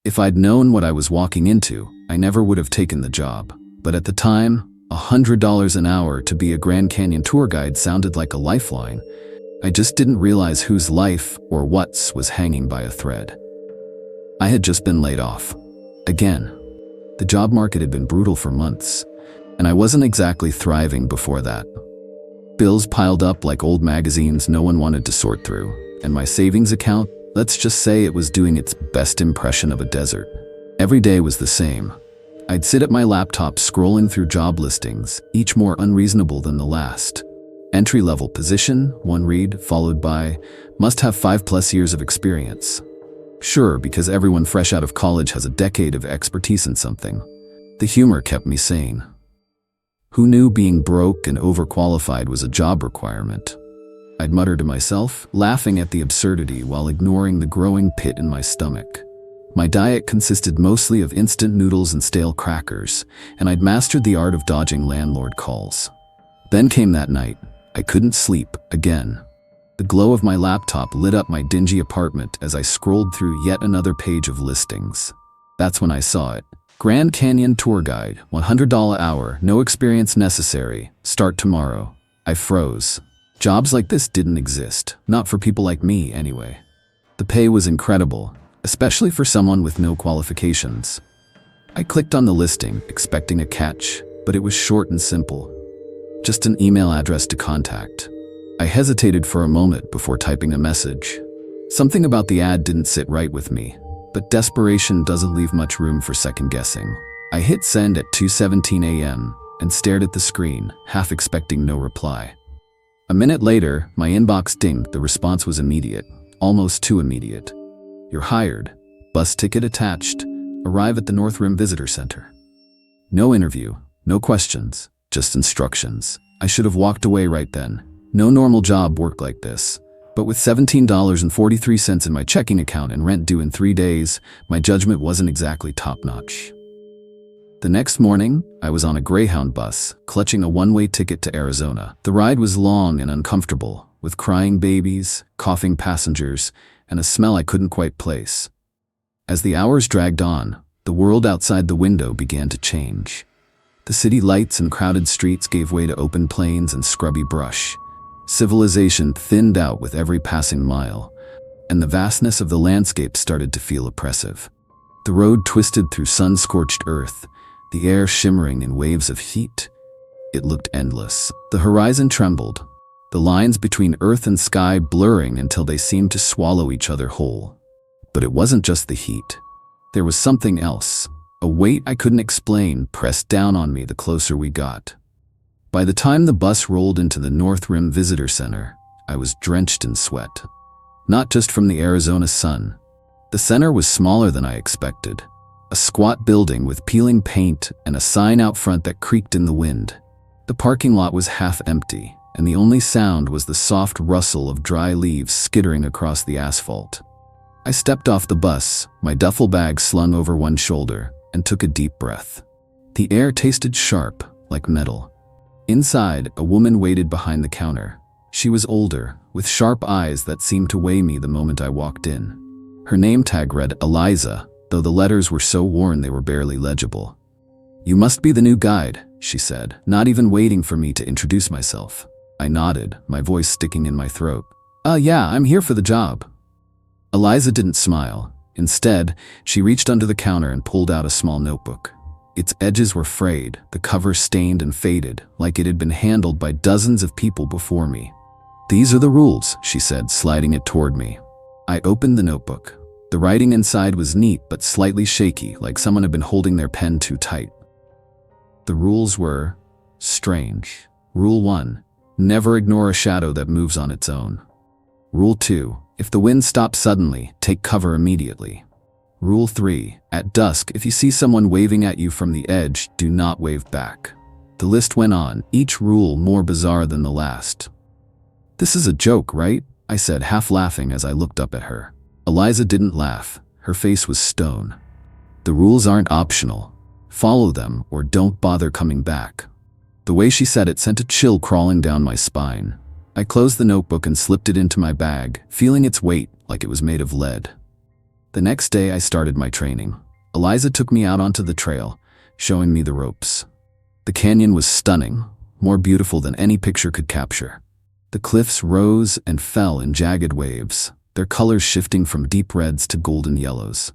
If I'd known what I was walking into, I never would have taken the job. But at the time, $100 an hour to be a Grand Canyon tour guide sounded like a lifeline. I just didn't realize whose life or what's was hanging by a thread. I had just been laid off. Again. The job market had been brutal for months, and I wasn't exactly thriving before that. Bills piled up like old magazines no one wanted to sort through, and my savings account, let's just say it was doing its best impression of a desert. Every day was the same. I'd sit at my laptop scrolling through job listings, each more unreasonable than the last. Entry-level position, one read, followed by, must have 5+ years of experience. Sure, because everyone fresh out of college has a decade of expertise in something. The humor kept me sane. Who knew being broke and overqualified was a job requirement? I'd mutter to myself, laughing at the absurdity while ignoring the growing pit in my stomach. My diet consisted mostly of instant noodles and stale crackers, and I'd mastered the art of dodging landlord calls. Then came that night. I couldn't sleep again. The glow of my laptop lit up my dingy apartment as I scrolled through yet another page of listings. That's when I saw it. Grand Canyon Tour Guide, $100 hour, no experience necessary, start tomorrow. I froze. Jobs like this didn't exist, not for people like me anyway. The pay was incredible, especially for someone with no qualifications. I clicked on the listing, expecting a catch, but it was short and simple. Just an email address to contact. I hesitated for a moment before typing a message. Something about the ad didn't sit right with me, but desperation doesn't leave much room for second guessing. I hit send at 2:17 a.m. and stared at the screen, half expecting no reply. A minute later, my inbox dinged. The response was immediate, almost too immediate. You're hired. Bus ticket attached. Arrive at the North Rim Visitor Center. No interview, no questions, just instructions. I should have walked away right then. No normal job worked like this. But with $17.43 in my checking account and rent due in 3 days, my judgment wasn't exactly top-notch. The next morning, I was on a Greyhound bus, clutching a one-way ticket to Arizona. The ride was long and uncomfortable, with crying babies, coughing passengers, and a smell I couldn't quite place. As the hours dragged on, the world outside the window began to change. The city lights and crowded streets gave way to open plains and scrubby brush. Civilization thinned out with every passing mile, and the vastness of the landscape started to feel oppressive. The road twisted through sun-scorched earth, the air shimmering in waves of heat. It looked endless. The horizon trembled, the lines between earth and sky blurring until they seemed to swallow each other whole. But it wasn't just the heat. There was something else. A weight I couldn't explain pressed down on me the closer we got. By the time the bus rolled into the North Rim Visitor Center, I was drenched in sweat. Not just from the Arizona sun. The center was smaller than I expected. A squat building with peeling paint and a sign out front that creaked in the wind. The parking lot was half empty, and the only sound was the soft rustle of dry leaves skittering across the asphalt. I stepped off the bus, my duffel bag slung over one shoulder, and took a deep breath. The air tasted sharp, like metal. Inside, a woman waited behind the counter. She was older, with sharp eyes that seemed to weigh me the moment I walked in. Her name tag read Eliza, though the letters were so worn they were barely legible. You must be the new guide, she said, not even waiting for me to introduce myself. I nodded, my voice sticking in my throat. Yeah, I'm here for the job. Eliza didn't smile. Instead, she reached under the counter and pulled out a small notebook. Its edges were frayed, the cover stained and faded, like it had been handled by dozens of people before me. These are the rules, she said, sliding it toward me. I opened the notebook. The writing inside was neat but slightly shaky, like someone had been holding their pen too tight. The rules were strange. Rule 1, never ignore a shadow that moves on its own. Rule 2, if the wind stops suddenly, take cover immediately. Rule 3, at dusk, if you see someone waving at you from the edge, do not wave back. The list went on, each rule more bizarre than the last. This is a joke, right? I said, half laughing as I looked up at her. Eliza didn't laugh. Her face was stone. The rules aren't optional. Follow them or don't bother coming back. The way she said it sent a chill crawling down my spine. I closed the notebook and slipped it into my bag, feeling its weight like it was made of lead. The next day I started my training. Eliza took me out onto the trail, showing me the ropes. The canyon was stunning, more beautiful than any picture could capture. The cliffs rose and fell in jagged waves, their colors shifting from deep reds to golden yellows.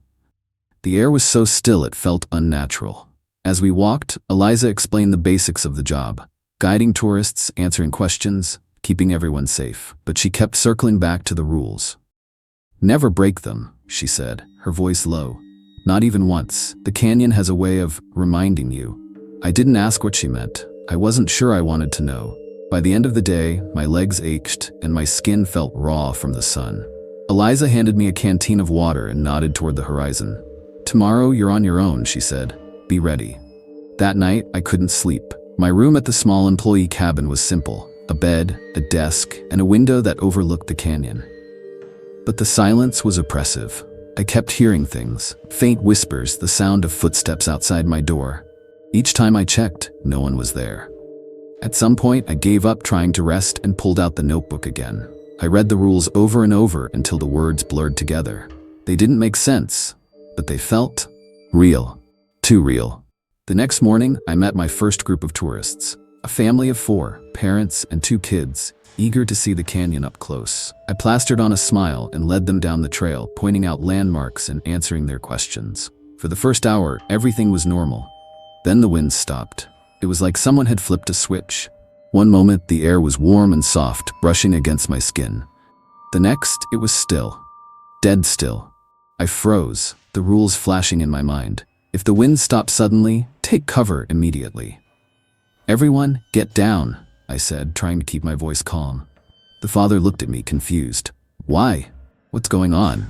The air was so still it felt unnatural. As we walked, Eliza explained the basics of the job, guiding tourists, answering questions, keeping everyone safe. But she kept circling back to the rules. "Never break them," she said, her voice low. "Not even once. The canyon has a way of reminding you." I didn't ask what she meant. I wasn't sure I wanted to know. By the end of the day, my legs ached and my skin felt raw from the sun. Eliza handed me a canteen of water and nodded toward the horizon. "Tomorrow you're on your own," she said. "Be ready." That night, I couldn't sleep. My room at the small employee cabin was simple: a bed, a desk, and a window that overlooked the canyon. But the silence was oppressive. I kept hearing things, faint whispers, the sound of footsteps outside my door. Each time I checked, no one was there. At some point, I gave up trying to rest and pulled out the notebook again. I read the rules over and over until the words blurred together. They didn't make sense, but they felt real. Too real. The next morning, I met my first group of tourists. A family of 4, parents and 2 kids, eager to see the canyon up close. I plastered on a smile and led them down the trail, pointing out landmarks and answering their questions. For the first hour, everything was normal. Then the wind stopped. It was like someone had flipped a switch. One moment, the air was warm and soft, brushing against my skin. The next, it was still. Dead still. I froze, the rules flashing in my mind. If the wind stopped suddenly, take cover immediately. "Everyone, get down," I said, trying to keep my voice calm. The father looked at me, confused. "Why? What's going on?"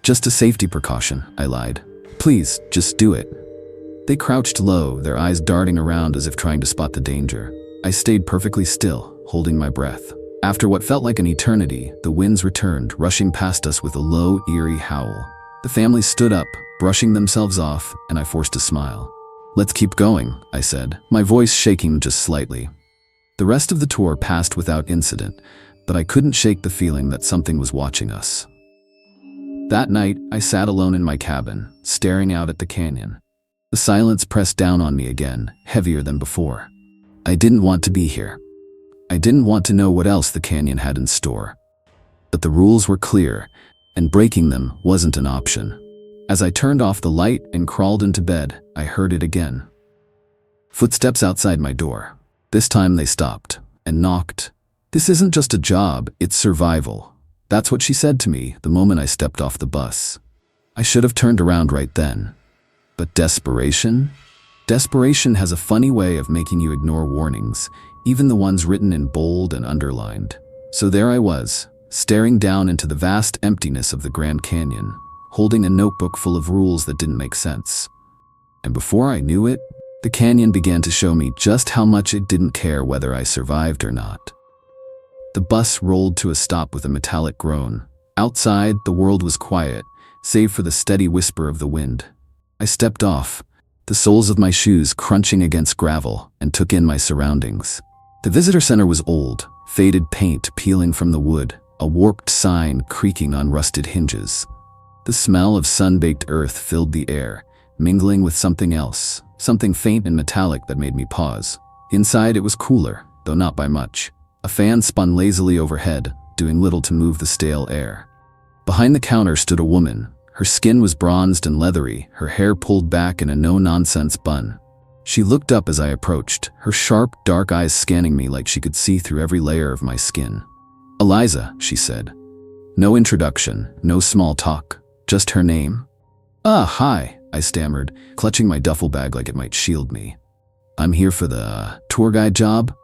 "Just a safety precaution," I lied. "Please, just do it." They crouched low, their eyes darting around as if trying to spot the danger. I stayed perfectly still, holding my breath. After what felt like an eternity, the winds returned, rushing past us with a low, eerie howl. The family stood up, brushing themselves off, and I forced a smile. "Let's keep going," I said, my voice shaking just slightly. The rest of the tour passed without incident, but I couldn't shake the feeling that something was watching us. That night, I sat alone in my cabin, staring out at the canyon. The silence pressed down on me again, heavier than before. I didn't want to be here. I didn't want to know what else the canyon had in store. But the rules were clear, and breaking them wasn't an option. As I turned off the light and crawled into bed, I heard it again. Footsteps outside my door. This time they stopped and knocked. "This isn't just a job, it's survival." That's what she said to me the moment I stepped off the bus. I should have turned around right then. But desperation? Desperation has a funny way of making you ignore warnings, even the ones written in bold and underlined. So there I was, staring down into the vast emptiness of the Grand Canyon, holding a notebook full of rules that didn't make sense. And before I knew it, the canyon began to show me just how much it didn't care whether I survived or not. The bus rolled to a stop with a metallic groan. Outside, the world was quiet, save for the steady whisper of the wind. I stepped off, the soles of my shoes crunching against gravel, and took in my surroundings. The visitor center was old, faded paint peeling from the wood, a warped sign creaking on rusted hinges. The smell of sun-baked earth filled the air, mingling with something else, something faint and metallic that made me pause. Inside it was cooler, though not by much. A fan spun lazily overhead, doing little to move the stale air. Behind the counter stood a woman. Her skin was bronzed and leathery, her hair pulled back in a no-nonsense bun. She looked up as I approached, her sharp, dark eyes scanning me like she could see through every layer of my skin. "Eliza," she said. No introduction, no small talk, just her name. Hi," I stammered, clutching my duffel bag like it might shield me. "I'm here for the tour guide job?"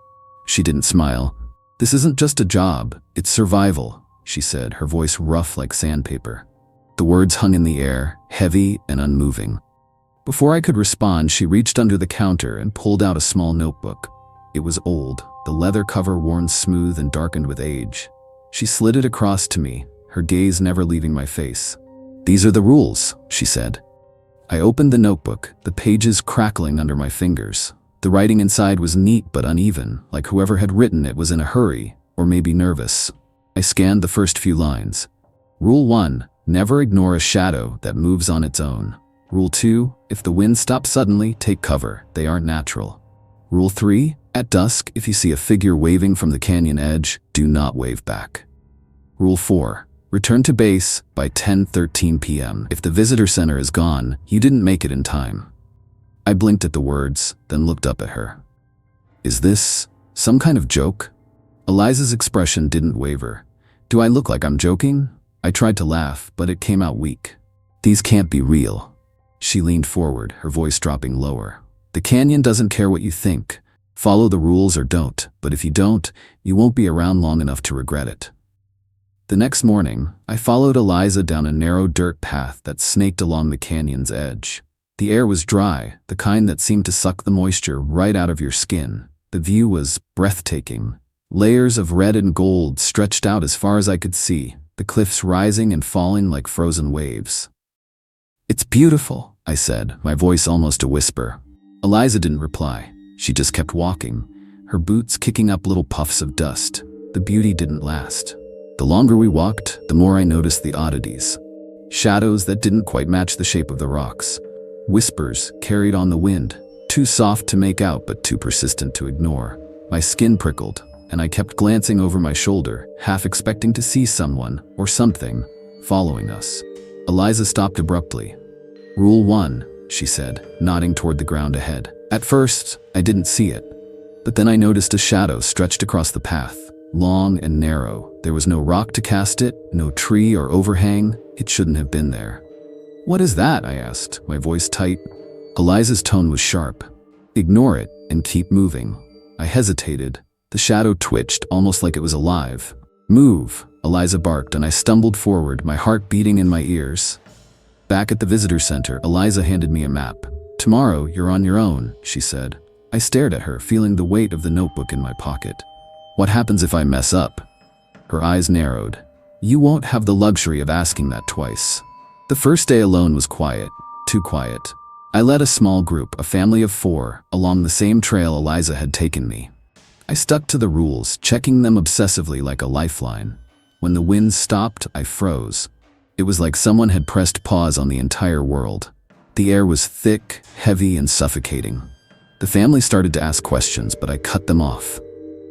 She didn't smile. "This isn't just a job, it's survival," she said, her voice rough like sandpaper. The words hung in the air, heavy and unmoving. Before I could respond, she reached under the counter and pulled out a small notebook. It was old, the leather cover worn smooth and darkened with age. She slid it across to me, her gaze never leaving my face. "These are the rules," she said. I opened the notebook, the pages crackling under my fingers. The writing inside was neat but uneven, like whoever had written it was in a hurry, or maybe nervous. I scanned the first few lines. "Rule 1, Never ignore a shadow that moves on its own. Rule 2, if the wind stops suddenly, take cover. They aren't natural. Rule 3, at dusk, if you see a figure waving from the canyon edge, do not wave back. Rule 4, return to base by 10:13 p.m. If the visitor center is gone, you didn't make it in time. I blinked at the words, then looked up at her. Is this some kind of joke? Eliza's expression didn't waver. Do I look like I'm joking? I tried to laugh, but it came out weak. These can't be real. She leaned forward, her voice dropping lower. The canyon doesn't care what you think. Follow the rules or don't, but if you don't, you won't be around long enough to regret it. The next morning, I followed Eliza down a narrow dirt path that snaked along the canyon's edge. The air was dry, the kind that seemed to suck the moisture right out of your skin. The view was breathtaking. Layers of red and gold stretched out as far as I could see, the cliffs rising and falling like frozen waves. It's beautiful, I said, my voice almost a whisper. Eliza didn't reply. She just kept walking, her boots kicking up little puffs of dust. The beauty didn't last. The longer we walked, the more I noticed the oddities. Shadows that didn't quite match the shape of the rocks. Whispers carried on the wind, too soft to make out but too persistent to ignore. My skin prickled, and I kept glancing over my shoulder, half expecting to see someone, or something, following us. Eliza stopped abruptly. Rule 1, she said, nodding toward the ground ahead. At first, I didn't see it, but then I noticed a shadow stretched across the path, long and narrow. There was no rock to cast it, no tree or overhang. It shouldn't have been there. What is that? I asked, my voice tight. Eliza's tone was sharp. Ignore it and keep moving. I hesitated. The shadow twitched, almost like it was alive. Move, Eliza barked, and I stumbled forward, my heart beating in my ears. Back at the visitor center, Eliza handed me a map. Tomorrow, you're on your own, she said. I stared at her, feeling the weight of the notebook in my pocket. What happens if I mess up? Her eyes narrowed. You won't have the luxury of asking that twice. The first day alone was quiet, too quiet. I led a small group, a family of 4, along the same trail Eliza had taken me. I stuck to the rules, checking them obsessively like a lifeline. When the wind stopped, I froze. It was like someone had pressed pause on the entire world. The air was thick, heavy, and suffocating. The family started to ask questions, but I cut them off.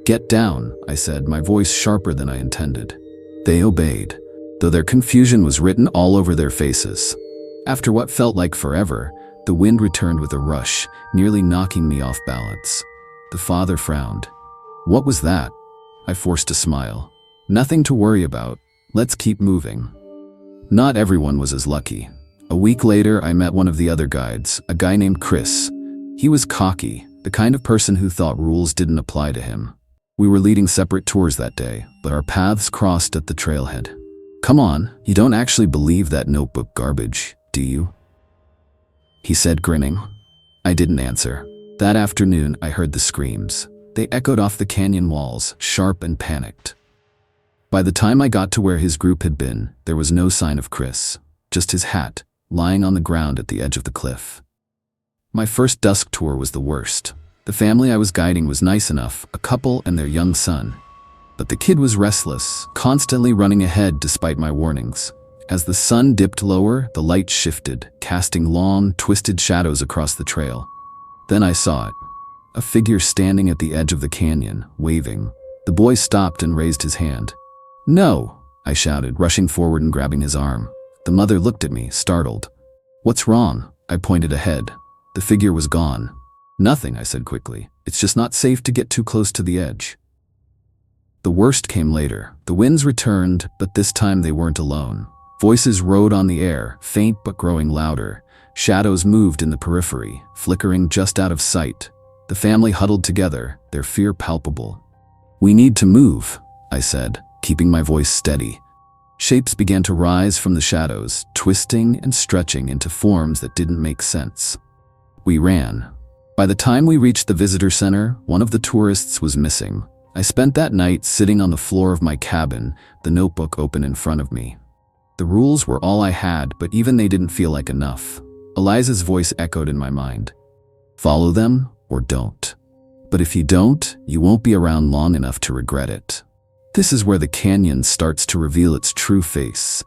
Get down, I said, my voice sharper than I intended. They obeyed, though their confusion was written all over their faces. After what felt like forever, the wind returned with a rush, nearly knocking me off balance. The father frowned. What was that? I forced a smile. Nothing to worry about. Let's keep moving. Not everyone was as lucky. A week later, I met one of the other guides, a guy named Chris. He was cocky, the kind of person who thought rules didn't apply to him. We were leading separate tours that day, but our paths crossed at the trailhead. Come on, you don't actually believe that notebook garbage, do you? He said, grinning. I didn't answer. That afternoon, I heard the screams. They echoed off the canyon walls, sharp and panicked. By the time I got to where his group had been, there was no sign of Chris, just his hat, lying on the ground at the edge of the cliff. My first dusk tour was the worst. The family I was guiding was nice enough, a couple and their young son. But the kid was restless, constantly running ahead despite my warnings. As the sun dipped lower, the light shifted, casting long, twisted shadows across the trail. Then I saw it. A figure standing at the edge of the canyon, waving. The boy stopped and raised his hand. No, I shouted, rushing forward and grabbing his arm. The mother looked at me, startled. What's wrong? I pointed ahead. The figure was gone. Nothing, I said quickly. It's just not safe to get too close to the edge. The worst came later. The winds returned, but this time they weren't alone. Voices rode on the air, faint but growing louder. Shadows moved in the periphery, flickering just out of sight. The family huddled together, their fear palpable. We need to move, I said, keeping my voice steady. Shapes began to rise from the shadows, twisting and stretching into forms that didn't make sense. We ran. By the time we reached the visitor center, one of the tourists was missing. I spent that night sitting on the floor of my cabin, the notebook open in front of me. The rules were all I had, but even they didn't feel like enough. Eliza's voice echoed in my mind. Follow them or don't. But if you don't, you won't be around long enough to regret it. This is where the canyon starts to reveal its true face.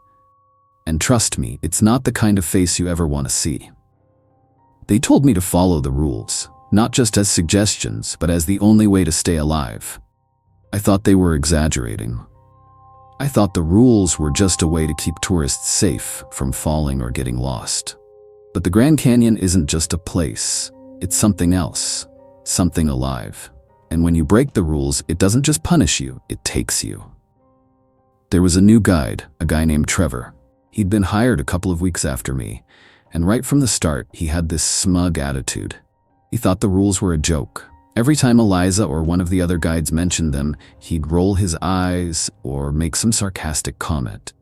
And trust me, it's not the kind of face you ever want to see. They told me to follow the rules, not just as suggestions, but as the only way to stay alive. I thought they were exaggerating. I thought the rules were just a way to keep tourists safe from falling or getting lost. But the Grand Canyon isn't just a place. It's something else, something alive. And when you break the rules, it doesn't just punish you, it takes you. There was a new guide, a guy named Trevor. He'd been hired a couple of weeks after me, and right from the start, he had this smug attitude. He thought the rules were a joke. Every time Eliza or one of the other guides mentioned them, he'd roll his eyes or make some sarcastic comment.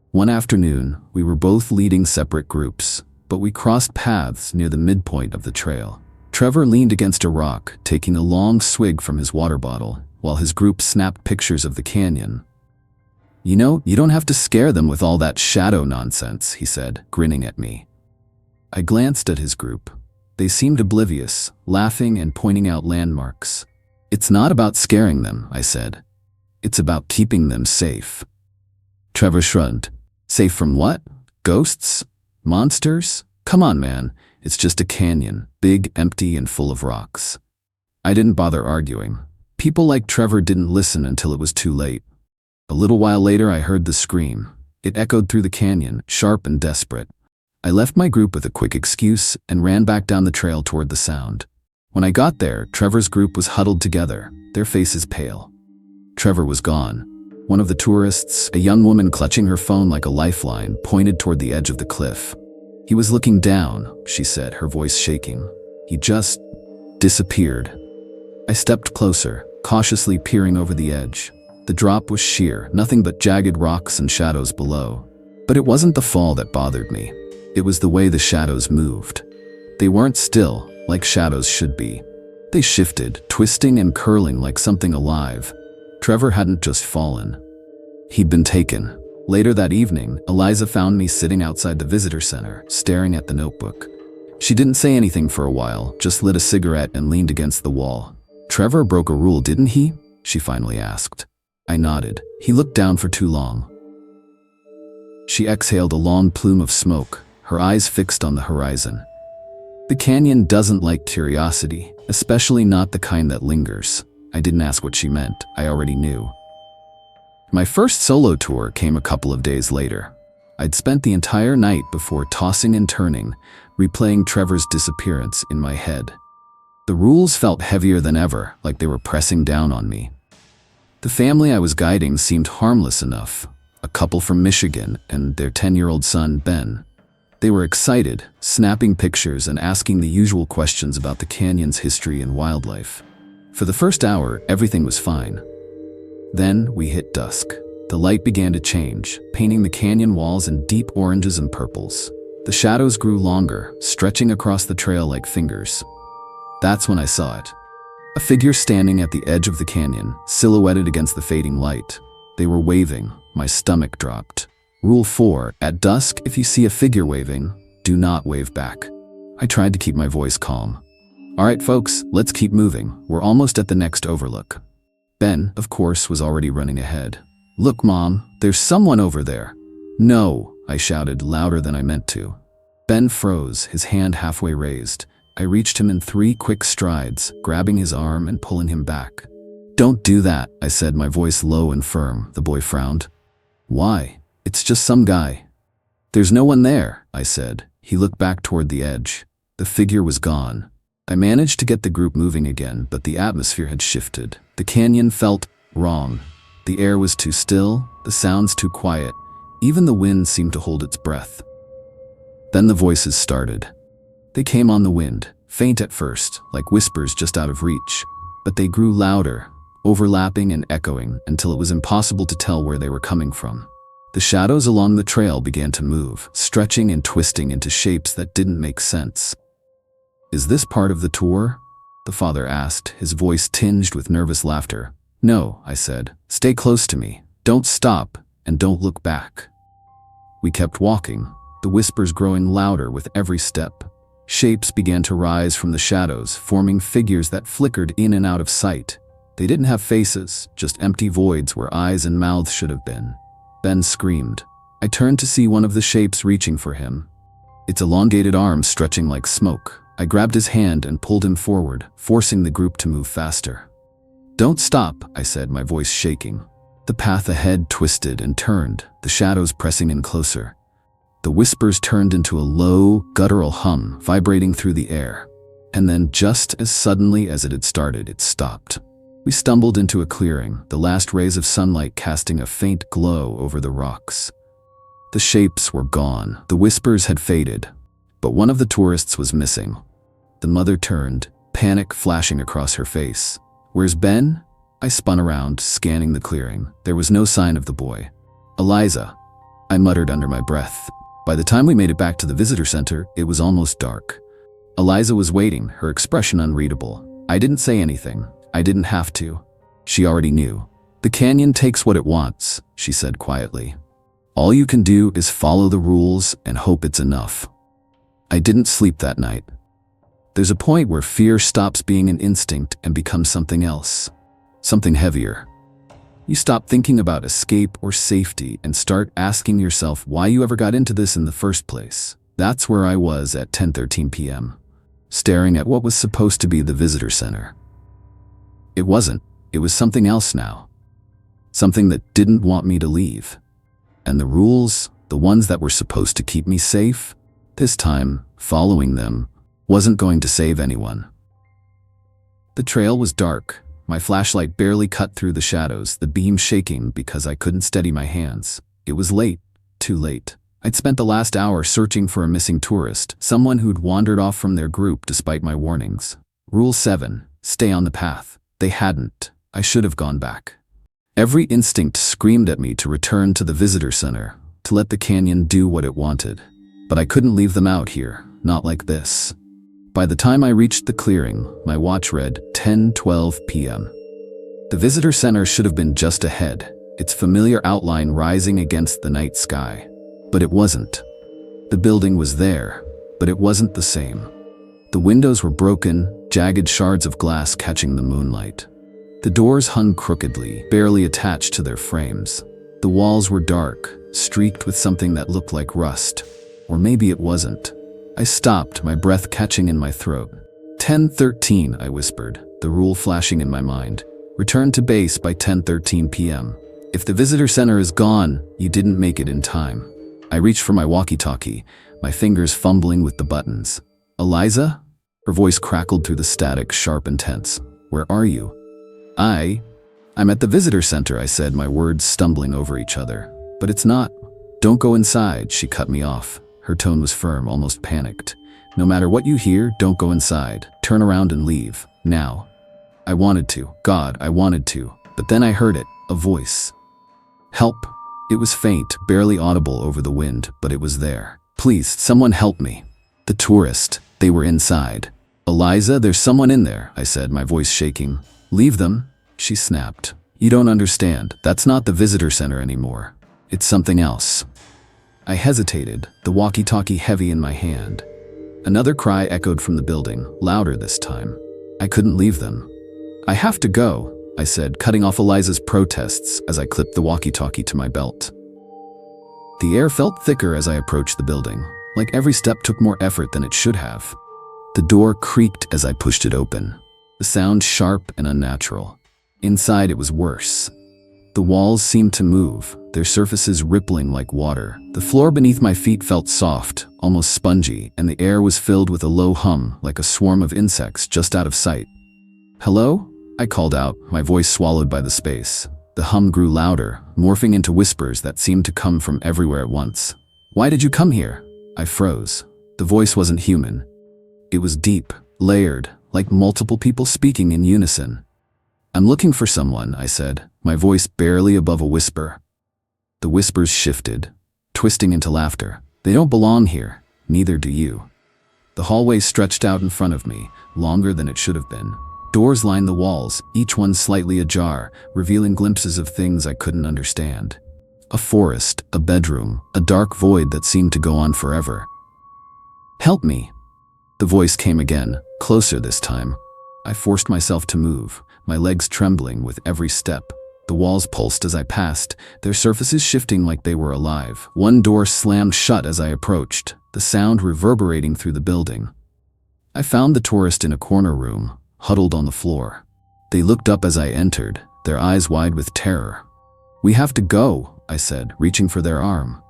One afternoon, we were both leading separate groups, but we crossed paths near the midpoint of the trail. Trevor leaned against a rock, taking a long swig from his water bottle, while his group snapped pictures of the canyon. "You know, you don't have to scare them with all that shadow nonsense," he said, grinning at me. I glanced at his group. They seemed oblivious, laughing and pointing out landmarks. "It's not about scaring them," I said. "It's about keeping them safe." Trevor shrugged. "Safe from what? Ghosts? Monsters? Come on, man. It's just a canyon, big, empty, and full of rocks." I didn't bother arguing. People like Trevor didn't listen until it was too late. A little while later, I heard the scream. It echoed through the canyon, sharp and desperate. I left my group with a quick excuse and ran back down the trail toward the sound. When I got there, Trevor's group was huddled together, their faces pale. Trevor was gone. One of the tourists, a young woman clutching her phone like a lifeline, pointed toward the edge of the cliff. "He was looking down," she said, her voice shaking. "He just disappeared." I stepped closer, cautiously peering over the edge. The drop was sheer, nothing but jagged rocks and shadows below. But it wasn't the fall that bothered me. It was the way the shadows moved. They weren't still, like shadows should be. They shifted, twisting and curling like something alive. Trevor hadn't just fallen. He'd been taken. Later that evening, Eliza found me sitting outside the visitor center, staring at the notebook. She didn't say anything for a while, just lit a cigarette and leaned against the wall. "Trevor broke a rule, didn't he?" she finally asked. I nodded. "He looked down for too long." She exhaled a long plume of smoke, her eyes fixed on the horizon. "The canyon doesn't like curiosity, especially not the kind that lingers." I didn't ask what she meant. I already knew. My first solo tour came a couple of days later. I'd spent the entire night before tossing and turning, replaying Trevor's disappearance in my head. The rules felt heavier than ever, like they were pressing down on me. The family I was guiding seemed harmless enough, a couple from Michigan and their 10-year-old son, Ben. They were excited, snapping pictures and asking the usual questions about the canyon's history and wildlife. For the first hour, everything was fine. Then we hit dusk. The light began to change, painting the canyon walls in deep oranges and purples. The shadows grew longer, stretching across the trail like fingers. That's when I saw it. A figure standing at the edge of the canyon, silhouetted against the fading light. They were waving. My stomach dropped. Rule 4, at dusk, if you see a figure waving, do not wave back. I tried to keep my voice calm. "All right, folks, let's keep moving. We're almost at the next overlook." Ben, of course, was already running ahead. "Look, Mom, there's someone over there." "No," I shouted louder than I meant to. Ben froze, his hand halfway raised. I reached him in 3 quick strides, grabbing his arm and pulling him back. "Don't do that," I said, my voice low and firm. The boy frowned. "Why? It's just some guy." "There's no one there," I said. He looked back toward the edge. The figure was gone. I managed to get the group moving again, but the atmosphere had shifted. The canyon felt wrong. The air was too still, the sounds too quiet. Even the wind seemed to hold its breath. Then the voices started. They came on the wind, faint at first, like whispers just out of reach. But they grew louder, overlapping and echoing until it was impossible to tell where they were coming from. The shadows along the trail began to move, stretching and twisting into shapes that didn't make sense. "Is this part of the tour?" the father asked, his voice tinged with nervous laughter. "No," I said. "Stay close to me. Don't stop, and don't look back." We kept walking, the whispers growing louder with every step. Shapes began to rise from the shadows, forming figures that flickered in and out of sight. They didn't have faces, just empty voids where eyes and mouths should have been. Ben screamed. I turned to see one of the shapes reaching for him, its elongated arms stretching like smoke. I grabbed his hand and pulled him forward, forcing the group to move faster. "Don't stop," I said, my voice shaking. The path ahead twisted and turned, the shadows pressing in closer. The whispers turned into a low, guttural hum vibrating through the air. And then, just as suddenly as it had started, it stopped. We stumbled into a clearing, the last rays of sunlight casting a faint glow over the rocks. The shapes were gone, the whispers had faded, but one of the tourists was missing. The mother turned, panic flashing across her face. "Where's Ben?" I spun around, scanning the clearing. There was no sign of the boy. "Eliza," I muttered under my breath. By the time we made it back to the visitor center, it was almost dark. Eliza was waiting, her expression unreadable. I didn't say anything. I didn't have to. She already knew. "The canyon takes what it wants," she said quietly. "All you can do is follow the rules and hope it's enough." I didn't sleep that night. There's a point where fear stops being an instinct and becomes something else. Something heavier. You stop thinking about escape or safety and start asking yourself why you ever got into this in the first place. That's where I was at 10:13 p.m., staring at what was supposed to be the visitor center. It wasn't. It was something else now. Something that didn't want me to leave. And the rules, the ones that were supposed to keep me safe, this time, following them, wasn't going to save anyone. The trail was dark. My flashlight barely cut through the shadows, the beam shaking because I couldn't steady my hands. It was late, too late. I'd spent the last hour searching for a missing tourist, someone who'd wandered off from their group despite my warnings. Rule 7, stay on the path. They hadn't. I should have gone back. Every instinct screamed at me to return to the visitor center, to let the canyon do what it wanted. But I couldn't leave them out here, not like this. By the time I reached the clearing, my watch read 10:12 p.m. The visitor center should have been just ahead, its familiar outline rising against the night sky. But it wasn't. The building was there, but it wasn't the same. The windows were broken, jagged shards of glass catching the moonlight. The doors hung crookedly, barely attached to their frames. The walls were dark, streaked with something that looked like rust. Or maybe it wasn't. I stopped, my breath catching in my throat. 10:13, I whispered, the rule flashing in my mind. Return to base by 10:13 p.m. If the visitor center is gone, you didn't make it in time. I reached for my walkie-talkie, my fingers fumbling with the buttons. "Eliza?" Her voice crackled through the static, sharp and tense. "Where are you?" I'm at the visitor center," I said, my words stumbling over each other. "But it's not." "Don't go inside," she cut me off. Her tone was firm, almost panicked. "No matter what you hear, don't go inside. Turn around and leave. Now." I wanted to. God, I wanted to. But then I heard it, a voice. "Help." It was faint, barely audible over the wind, but it was there. "Please, someone help me." The tourist. They were inside. "Eliza, there's someone in there," I said, my voice shaking. "Leave them," she snapped. "You don't understand. That's not the visitor center anymore. It's something else." I hesitated, the walkie-talkie heavy in my hand. Another cry echoed from the building, louder this time. I couldn't leave them. "I have to go," I said, cutting off Eliza's protests as I clipped the walkie-talkie to my belt. The air felt thicker as I approached the building, like every step took more effort than it should have. The door creaked as I pushed it open, the sound sharp and unnatural. Inside it was worse. The walls seemed to move, their surfaces rippling like water. The floor beneath my feet felt soft, almost spongy, and the air was filled with a low hum, like a swarm of insects just out of sight. "Hello?" I called out, my voice swallowed by the space. The hum grew louder, morphing into whispers that seemed to come from everywhere at once. "Why did you come here?" I froze. The voice wasn't human. It was deep, layered, like multiple people speaking in unison. "I'm looking for someone," I said, my voice barely above a whisper. The whispers shifted, twisting into laughter. "They don't belong here. Neither do you." The hallway stretched out in front of me, longer than it should have been. Doors lined the walls, each one slightly ajar, revealing glimpses of things I couldn't understand. A forest, a bedroom, a dark void that seemed to go on forever. "Help me." The voice came again, closer this time. I forced myself to move, my legs trembling with every step. The walls pulsed as I passed, their surfaces shifting like they were alive. One door slammed shut as I approached, the sound reverberating through the building. I found the tourist in a corner room, huddled on the floor. They looked up as I entered, their eyes wide with terror. "We have to go," I said, reaching for their arm.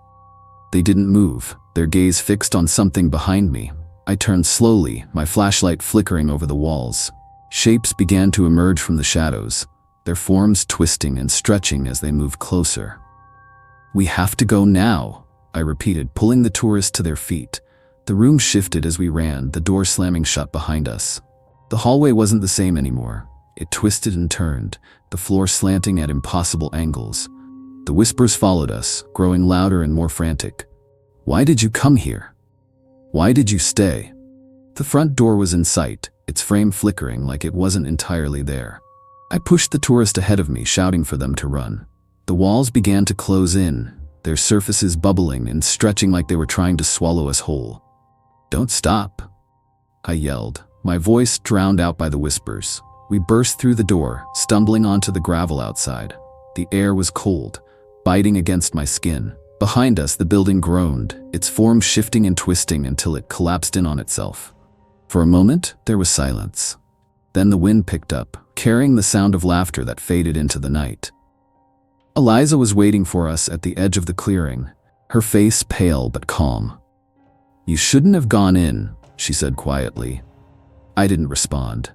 They didn't move, their gaze fixed on something behind me. I turned slowly, my flashlight flickering over the walls. Shapes began to emerge from the shadows, their forms twisting and stretching as they moved closer. "We have to go now," I repeated, pulling the tourists to their feet. The room shifted as we ran, the door slamming shut behind us. The hallway wasn't the same anymore. It twisted and turned, the floor slanting at impossible angles. The whispers followed us, growing louder and more frantic. "Why did you come here? Why did you stay?" The front door was in sight, its frame flickering like it wasn't entirely there. I pushed the tourist ahead of me, shouting for them to run. The walls began to close in, their surfaces bubbling and stretching like they were trying to swallow us whole. "Don't stop," I yelled, my voice drowned out by the whispers. We burst through the door, stumbling onto the gravel outside. The air was cold, biting against my skin. Behind us, the building groaned, its form shifting and twisting until it collapsed in on itself. For a moment, there was silence. Then the wind picked up, carrying the sound of laughter that faded into the night. Eliza was waiting for us at the edge of the clearing, her face pale but calm. "You shouldn't have gone in," she said quietly. I didn't respond.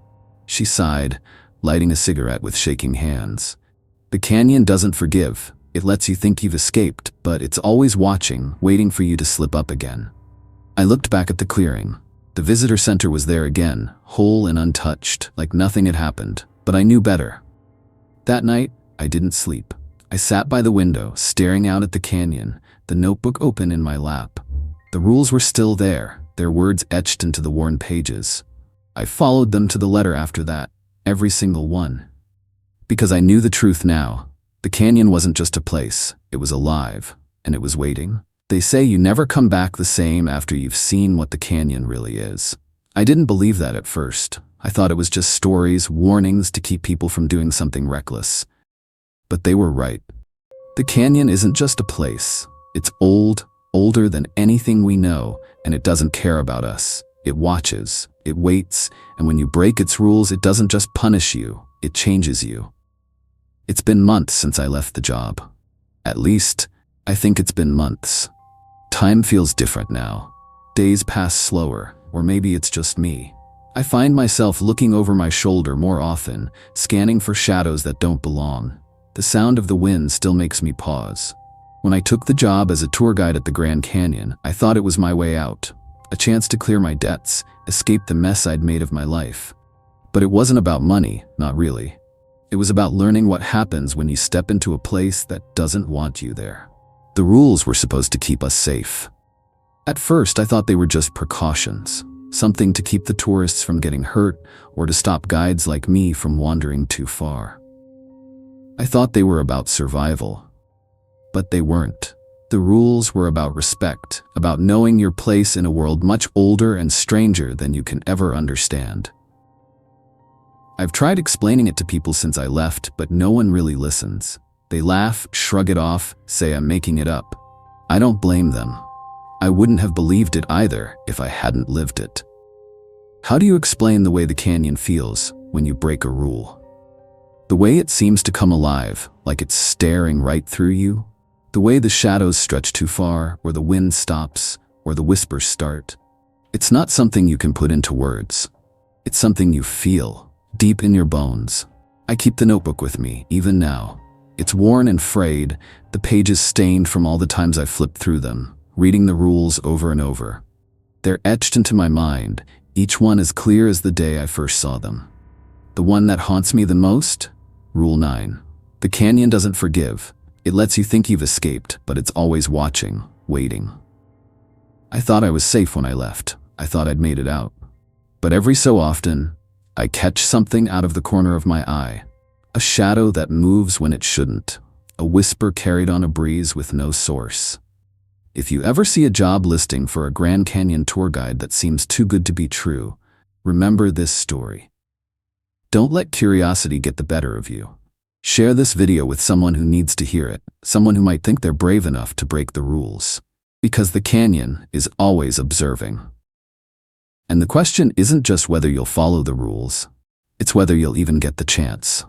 She sighed, lighting a cigarette with shaking hands. "The canyon doesn't forgive. It lets you think you've escaped, but it's always watching, waiting for you to slip up again." I looked back at the clearing. The visitor center was there again, whole and untouched, like nothing had happened, but I knew better. That night, I didn't sleep. I sat by the window, staring out at the canyon, the notebook open in my lap. The rules were still there, their words etched into the worn pages. I followed them to the letter after that, every single one. Because I knew the truth now. The canyon wasn't just a place, it was alive, and it was waiting. They say you never come back the same after you've seen what the canyon really is. I didn't believe that at first. I thought it was just stories, warnings to keep people from doing something reckless. But they were right. The canyon isn't just a place. It's old, older than anything we know, and it doesn't care about us. It watches, it waits, and when you break its rules, it doesn't just punish you, it changes you. It's been months since I left the job. At least, I think it's been months. Time feels different now. Days pass slower, or maybe it's just me. I find myself looking over my shoulder more often, scanning for shadows that don't belong. The sound of the wind still makes me pause. When I took the job as a tour guide at the Grand Canyon, I thought it was my way out. A chance to clear my debts, escape the mess I'd made of my life. But it wasn't about money, not really. It was about learning what happens when you step into a place that doesn't want you there. The rules were supposed to keep us safe. At first, I thought they were just precautions, something to keep the tourists from getting hurt or to stop guides like me from wandering too far. I thought they were about survival, but they weren't. The rules were about respect, about knowing your place in a world much older and stranger than you can ever understand. I've tried explaining it to people since I left, but no one really listens. They laugh, shrug it off, say I'm making it up. I don't blame them. I wouldn't have believed it either if I hadn't lived it. How do you explain the way the canyon feels when you break a rule? The way it seems to come alive, like it's staring right through you? The way the shadows stretch too far, or the wind stops, or the whispers start? It's not something you can put into words. It's something you feel, deep in your bones. I keep the notebook with me, even now. It's worn and frayed, the pages stained from all the times I've flipped through them, reading the rules over and over. They're etched into my mind, each one as clear as the day I first saw them. The one that haunts me the most? Rule 9. The canyon doesn't forgive. It lets you think you've escaped, but it's always watching, waiting. I thought I was safe when I left. I thought I'd made it out. But every so often, I catch something out of the corner of my eye. A shadow that moves when it shouldn't. A whisper carried on a breeze with no source. If you ever see a job listing for a Grand Canyon tour guide that seems too good to be true, remember this story. Don't let curiosity get the better of you. Share this video with someone who needs to hear it, someone who might think they're brave enough to break the rules. Because the canyon is always observing. And the question isn't just whether you'll follow the rules, it's whether you'll even get the chance.